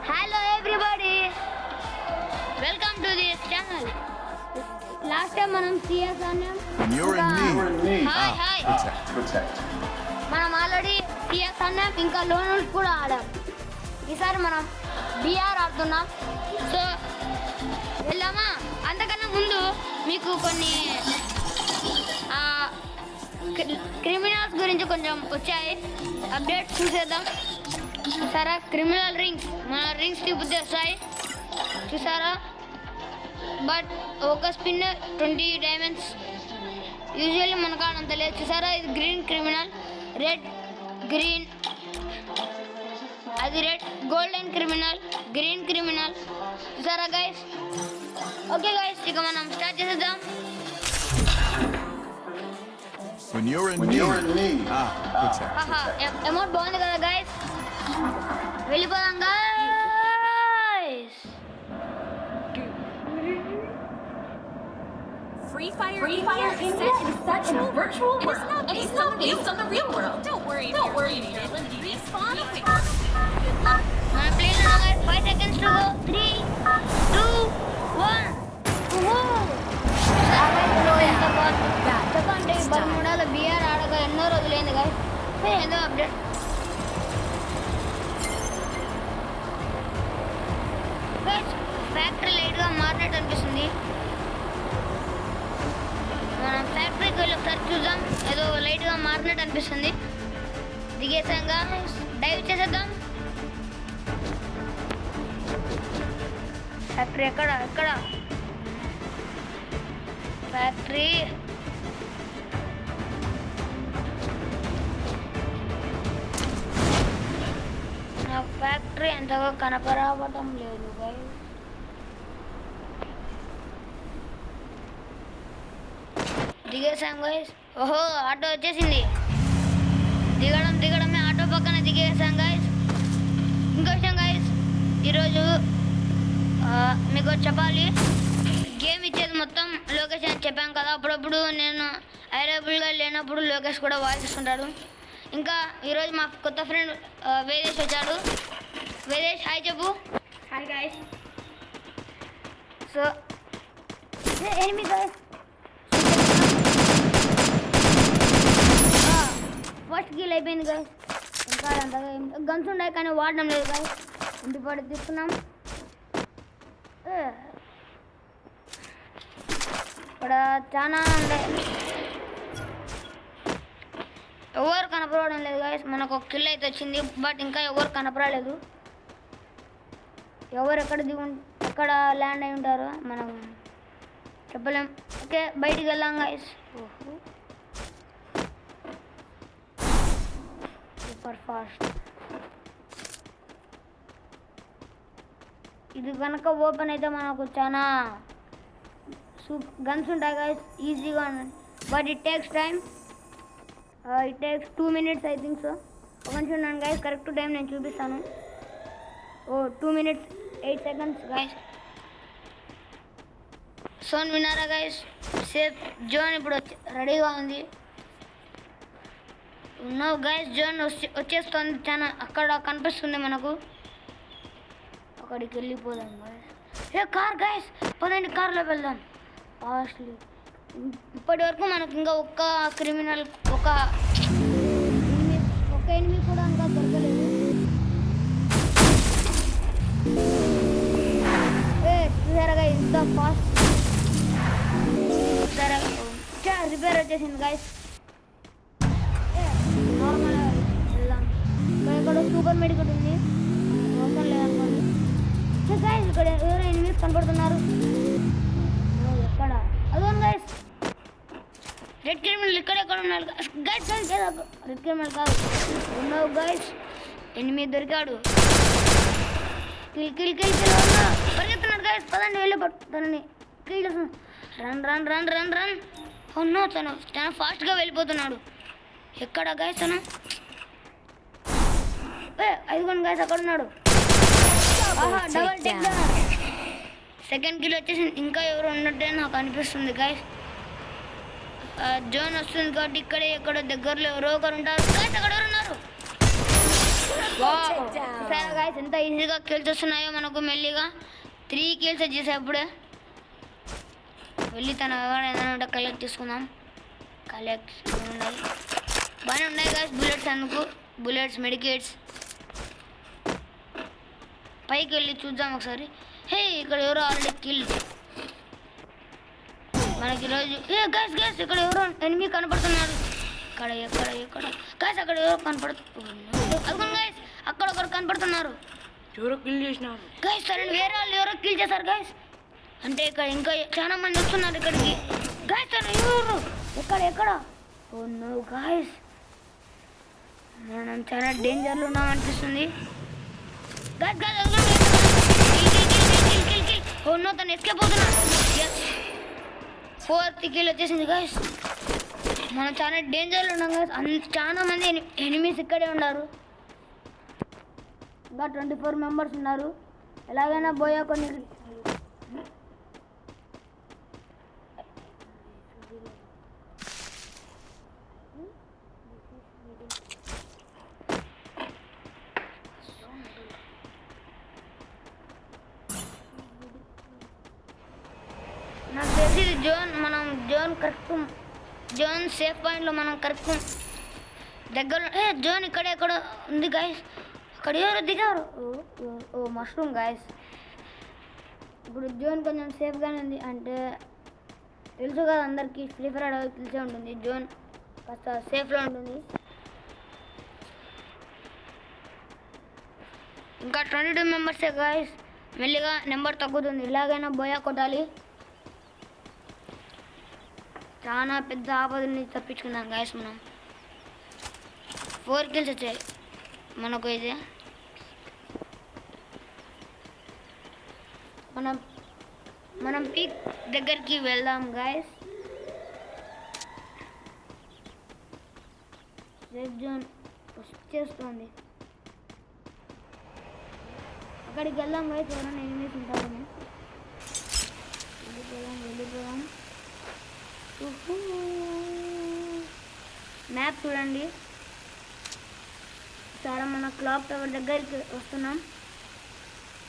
Hello everybody, welcome to this channel. Last time మనం CS అన్నాం. You're in me. Hi. Protect. మనం already CS అన్నాం, ఇంకా లోనల్స్ కూడా ఆడాం. ఈసారి మనం BR ఆడుతున్నాం. సో వెళ్దామా? అంతకన్నా ముందు మీకు కొన్ని క్రిమినల్స్ గురించి కొంచెం వచ్చాయి, అప్డేట్స్ చూసేద్దాం. చూసారా, క్రిమినల్ రింగ్స్, మన రింగ్స్ తిప్పుతే వస్తాయి చూసారా. బట్ ఒక స్పిన్ 20 డైమండ్స్, యూజువల్లీ మన కాడ అంత లేదు. చూసారా, ఇది గ్రీన్ క్రిమినల్, రెడ్ గ్రీన్, అది red golden criminal, green criminal. చూసారా గైస్. ఓకే గైస్, ఇక మనం స్టార్ట్ చేసేద్దాం. When you're in me. Protect. Amount బాగుంది కదా గైస్, వెళ్ళిపోదాం guys. Free Fire is set in such a virtual world. It's not based on the real world. Don't worry, Peter. Respawn. మన ప్లేలో guys 5 seconds to go. 3 2 1. చెప్పండి, బర్ముడాల BR ఆడగా ఎన్నో రోజులైంది guys. ఏదో update. Factory లైట్గా మారినట్టు అనిపిస్తుంది. మనం ఫ్యాక్టరీకి వెళ్ళి ఒకసారి చూద్దాం. ఏదో లైట్గా మారినట్టు అనిపిస్తుంది. దిగేసాంగా డైవ్ చేసేద్దాం. ఫ్యాక్టరీ ఎక్కడ ఫ్యాక్టరీ? నాకు ఫ్యాక్టరీ ఎంతగా కనపరావటం లేదు గైస్. దిగేసాం గైస్. ఓహో, ఆటో వచ్చేసింది. దిగడమే ఆటో పక్కన దిగేసాం గైస్. ఇంకో విషయం గైస్, ఈరోజు మీకు చెప్పాలి, గేమ్ ఇచ్చేది మొత్తం లోకేష్ అని చెప్పాం కదా. అప్పుడప్పుడు నేను అవైలబుల్గా లేనప్పుడు లోకేష్ కూడా వాయిస్ ఇస్తుంటాడు. ఇంకా ఈరోజు మా కొత్త ఫ్రెండ్ వేదేష్ వచ్చాడు. వేదేష్ హాయ్ చెప్పు. Hi guys. So enemy guys, first kill అయిపోయింది గైస్. ఇంకా అంతగా గన్స్ ఉన్నాయి కానీ వాడడం లేదు గైస్. ఇంటిపాటు తీసుకున్నాం. ఇక్కడ చాలా ఉన్నాయి, ఎవరు కనపడడం లేదు గైస్. మనకు ఒక కిల్ అయితే వచ్చింది, బట్ ఇంకా ఎవరు కనపడలేదు. ఎవరు ఎక్కడ ల్యాండ్ అయి ఉంటారో మనం చెప్పలేం. ఓకే, బయటికి వెళ్ళాం గైస్. Super fast. ఇది కనుక ఓపెన్ అయితే మనకు చాలా గన్స్ ఉంటాయి గైస్, ఈజీగా. But it takes time. It takes 2 minutes I think so. ఒక నిమిషం ఉన్నాను గైస్, కరెక్ట్ టైం నేను చూపిస్తాను. 2 minutes 8 seconds గైస్. సోన్ విన్నారా గైస్, సేఫ్ జోన్ ఇప్పుడు రెడీగా ఉంది. ఉన్నావు గైస్, జోన్ వచ్చేస్తుంది, చాలా అక్కడ కనిపిస్తుంది మనకు. అక్కడికి వెళ్ళిపోదాం గైస్. కార్ గైస్, పదండి కార్లో వెళ్దాం ఫాస్ట్లీ. ఇప్పటి వరకు మనకు ఇంకా ఒక్క క్రిమినల్, ఒక ఎనిమి కూడా ఇంకా దొరకలేదు. చూసారా ఇంత ఫాస్ట్. సరే రిపేర్ వచ్చేసింది గైస్. నార్మల్ వెళ్దాం. ఇక్కడ సూపర్ మెడికల్ ఉంది, అవసరం లేదనుకోండి. గైస్ ఇక్కడ ఎవరో ఎనిమిస్ కనపడుతున్నారు. ఎక్కడ? అదోన్ గైస్, రెడ్ క్రిమినల్ ఎక్కడ ఉన్నారు గైస్. రెడ్ క్రిమినల్ కాదు, ఉన్నావు గైస్. ఎనిమిది దొరికాడు. కిల్ పరిగెత్తున్నాడు గైస్. పదండి వెళ్ళి పట్టుతానని కిల్. రన్. అవును, తను చాలా ఫాస్ట్గా వెళ్ళిపోతున్నాడు. ఎక్కడ గైస్ తను? ఐదుగోండి గైస్, అక్కడ ఉన్నాడు. Double take down. Second kill వచ్చేసి ఇంకా ఎవరు ఉన్నట్టే నాకు అనిపిస్తుంది గైస్. జోన్ వస్తుంది కాబట్టి ఇక్కడే ఎక్కడో దగ్గరలో ఎవరో ఒకరు ఉంటారు గైస్. అక్కడ ఎవరు ఉన్నారు? సరే గాయస్ ఎంత ఈజీగా కిల్స్ వస్తున్నాయో మనకు మెల్లిగా 3 కిల్స్ వచ్చేసాయి అప్పుడే. వెళ్ళి తన ఏదైనా ఉంటే కలెక్ట్ తీసుకుందాం. కలెక్ట్ ఉన్నాయి బాగానే ఉన్నాయి గాయస్. బుల్లెట్స్ అందుకు బుల్లెట్స్ మెడికేట్స్. పైకి వెళ్ళి చూద్దాం ఒకసారి. హే ఇక్కడ ఎవరో ఆల్రెడీ కిల్. మనకి ఈరోజు గాయస్ గాయస్ ఇక్కడ ఎవరో ఎనిమి కనపడుతున్నారు. ఇక్కడ ఎక్కడ గాయస్ అక్కడ ఎవరో కనపడుతున్నారు గాయస్. అక్కడ ఒకరు కనపడుతున్నారు. ఎవరో కిల్ చేసినారు గాయస్. సరే వేరే వాళ్ళు ఎవరో కిల్ చేశారు గాయస్. అంటే ఇక్కడ ఇంకా చాలా మంది వస్తున్నారు ఇక్కడికి గాయస్. సరే ఎవరు ఎక్కడ ఓ నో గాయస్, మనం చాలా డేంజర్లో ఉన్నాం అనిపిస్తుంది గాయస్. గాయస్ ఓ నో తను ఎస్కేప్ అవుతున్నాడు. ఎస్ 4th కిల్ వచ్చేసింది గాయస్. మనం చాలా డేంజర్లో ఉన్నాం గాయస్. చాలా మంది ఎనిమీస్ ఇక్కడే ఉన్నారు. ఇంకా 24 మెంబర్స్ ఉన్నారు. ఎలాగైనా పోయా కొన్ని నాకు తెలిసి మనం జోన్ సేఫ్ పాయింట్లో మనం కరెక్ట్ దగ్గర. జోన్ ఇక్కడ ఎక్కడ ఉంది గాయస్. అక్కడ ఎవరు దిగారు. ఓ మష్రూమ్ గాయస్. ఇప్పుడు జోన్ కొంచెం సేఫ్గానే ఉంది. అంటే తెలుసు కదా అందరికీ, ఫ్రీ ఫైర్ ఆడే తెలిసే ఉంటుంది జోన్ కాస్త సేఫ్లో ఉంటుంది. ఇంకా 22 మెంబర్సే గాయస్. మెల్లిగా నెంబర్ తగ్గుతుంది. ఇలాగైనా బోయా కొట్టాలి. చాలా పెద్ద ఆపదని తప్పించుకున్నాం గాయస్. మనం 4 కిల్స్ వచ్చాయి మనకు. అయితే మనం పీక్ దగ్గరికి వెళ్దాం గాయస్. రెడ్ జోన్ వచ్చేస్తుంది. అక్కడికి వెళ్దాం గాయస్. ఎవరైనా ఎనిమిస్ ఉంటారని వెళ్ళిపోదాం. మ్యాప్ చూడండి. చాలా మన క్లాక్ టవర్ దగ్గరికి వస్తున్నాం.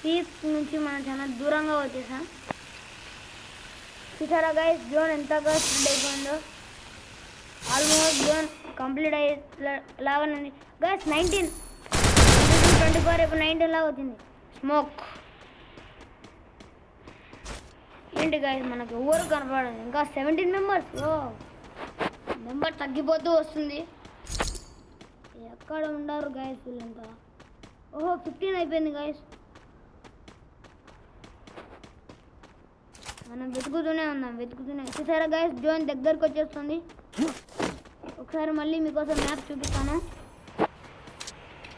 పీక్ నుంచి మనం చాలా దూరంగా వచ్చేసాం. చూసారా గైస్ జోన్ ఎంతగా స్ప్రెడ్ అయిపోయిందో. ఆల్మోస్ట్ జోన్ కంప్లీట్ అయ్యేలాగానే ఉంది గైస్. 19 24 ఇప్పుడు 19 లాగా వచ్చింది. స్మోక్ ఏంటి గైస్ మనకు ఎవరు కనపడదు. ఇంకా 17 మెంబర్స్. నెంబర్ తగ్గిపోతూ వస్తుంది. ఎక్కడ ఉండారు గైస్ వీళ్ళంతా. 15 అయిపోయింది గైస్. మనం వెతుకుతూనే ఉన్నాం. చూసారా గైస్ జోన్ దగ్గరకు వచ్చేస్తుంది. ఒకసారి మళ్ళీ మీకోసం మ్యాప్ చూపిస్తాను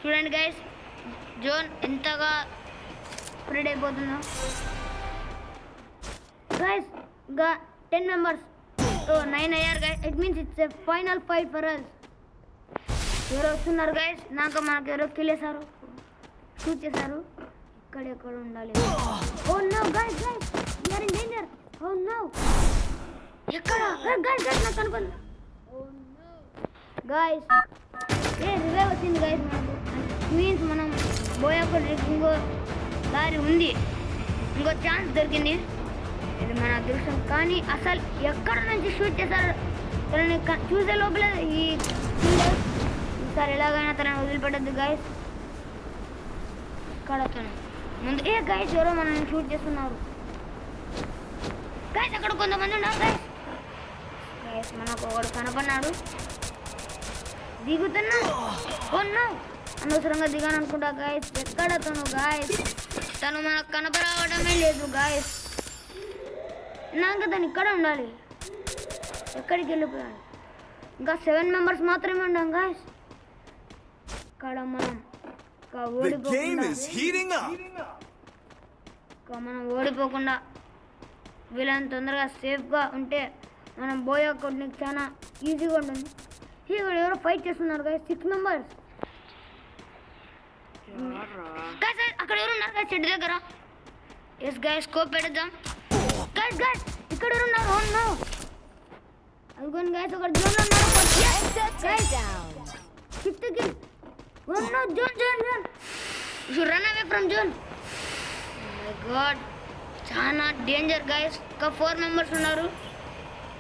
చూడండి గైస్. జోన్ ఎంతగా స్ప్రెడ్ అయిపోతుందో గైస్. ఇంకా 10 మెంబర్స్. 9 అయ్యారు guys. It means it's a final fight for us. ఎవరు వస్తున్నారు గైస్. మనకు ఎవరో కిల్ చేశారు, షూట్ చేశారు. ఎక్కడ ఉండాలి. Oh no guys we are in danger. Oh no ఎక్కడ గైస్ నాకు అనుకోండి. ఓ నో గైస్ రివైవ్ వచ్చింది గైస్ మనకు. మీన్స్ మనం బోయాకు ఇంకో దారి ఉంది, ఇంకో ఛాన్స్ దొరికింది. ఇది మన అదృష్టం. కానీ అసలు ఎక్కడ నుంచి షూట్ చేశారు తనని చూసే లోపల ఈ ఈసారి ఎలాగైనా తనని వదిలిపెట్టద్దు గైస్. ఇక్కడ తను ముందు గైస్ ఎవరో మనల్ని షూట్ చేస్తున్నారు గైస్. అక్కడ కొంతమంది ఉన్నారు గైస్. మనకు ఒకడు కనపడినాడు. దిగుతున్నా. అనవసరంగా దిగాను అనుకుంటా గైస్. ఎక్కడ తను గైస్. తను మనకు కనపరావడమే లేదు గైస్. నాకు తను ఇక్కడ ఉండాలి. ఎక్కడికి వెళ్ళిపోయాడు. ఇంకా 7 మెంబర్స్ మాత్రమే ఉన్నాం గైస్. ఇక్కడ మనం ఓడిపోకుండా వీళ్ళని తొందరగా సేఫ్గా ఉంటే మనం బోయా కొట్టడానికి చాలా ఈజీగా ఉంటుంది. ఇక్కడ ఎవరో ఫైట్ చేస్తున్నారు గైస్. 6 members guys. అక్కడ ఎవరు ఉన్నారు గైస్ చెట్టు దగ్గర. ఎస్ గైస్ స్కోప్ పెడదాం గైస్. ఇక్కడ ఎవరు ఉన్నారు. ఓ నో అదిగోండి గైస్. ఒక జోన్లో ఉన్నారు. 5th kill. Oh no, John. You should run away from John. Oh my god. చాలా డేంజర్ గైస్. ఇంకా 4 మెంబర్స్ ఉన్నారు.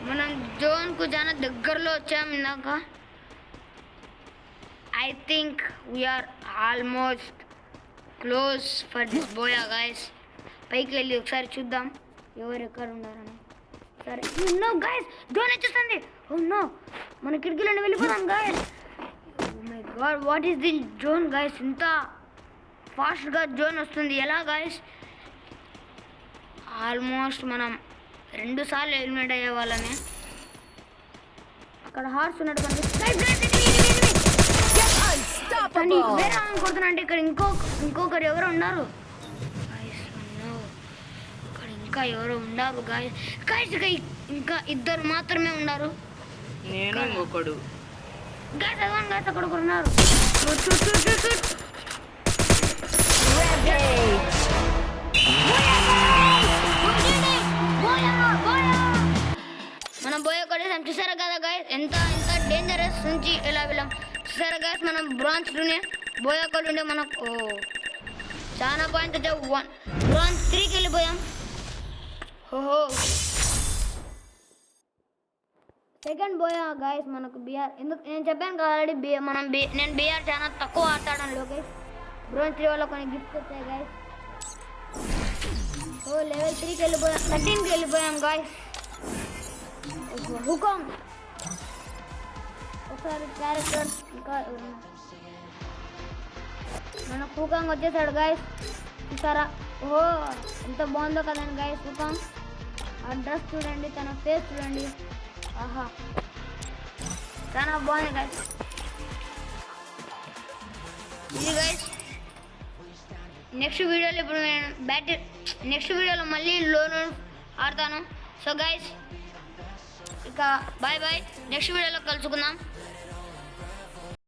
మనం జోన్కు చాలా దగ్గరలో వచ్చాము ఇందాక. I think we're almost close for this booyah guys. పైకి వెళ్ళి ఒకసారి చూద్దాం ఎవరు ఎక్కడ ఉన్నారని. సరే నో గైస్, జోన్ వచ్చేస్తుంది. ఓ నో, మన కిటికీలోనే వెళ్ళిపోదాం guys. Oh my god, what is this zone guys? ఇంత ఫాస్ట్గా జోన్ వస్తుంది ఎలా గైస్? ఆల్మోస్ట్ మనం 2 సార్లు ఎలిమినేట్ అయ్యే వాళ్ళమే. అక్కడ హార్స్ ఉన్నట్టు వేరే కొడుతున్నా అంటే ఇక్కడ ఇంకొకరు ఎవరో ఉన్నారు. ఇక్కడ ఇంకా ఎవరో ఉన్నారు గాయస్. ఇంకా 2 మాత్రమే ఉన్నారు. నేను ఇంకొకడు. గాయస్ అదొని గాయస్ అక్కడ ఒకరు ఉన్నారు. మనం బోయ కొట్టేసాం. చూసారా కదా గాయస్, ఎంత డేంజరస్ నుంచి ఎలా వెళ్ళాం. చూసారా గాయస్, మనం బ్రాంజ్ 2నే బోయ కొట్టుండే మనకు చాలా పాయింట్స్ వచ్చాయి. బ్రాంజ్ 3కి వెళ్ళిపోయాం. ఓహో, సెకండ్ బోయా గాయస్ మనకు బిఆర్. ఎందుకు నేను చెప్పాను కదా ఆల్రెడీ నేను బిఆర్ చాలా తక్కువ ఆడతాను లోకేష్. బ్రాంజ్ 3 వల్ల కొన్ని గిఫ్ట్స్ వచ్చాయి గాయస్. సో లెవెల్ 3కి వెళ్ళిపోయాం, 13కి వెళ్ళిపోయాం గాయస్. హుకాం ఒకసారి క్యారెక్టర్ ఇంకా మన హుకాంగ్ వచ్చేసాడు గాయస్. చూసారా, ఓహో ఎంత బాగుందో కదండి గాయస్ హుకాంగ్. ఆ డ్రెస్ చూడండి, తన ఫేస్ చూడండి, ఆహా చాలా బాగుంది గాయస్. ఇది గాయస్ నెక్స్ట్ వీడియోలో ఇప్పుడు నేను నెక్స్ట్ వీడియోలో మళ్ళీ లోన్ ఆడతాను. సో గాయస్ ఇక బాయ్ నెక్స్ట్ వీడియోలో కలుసుకుందాం.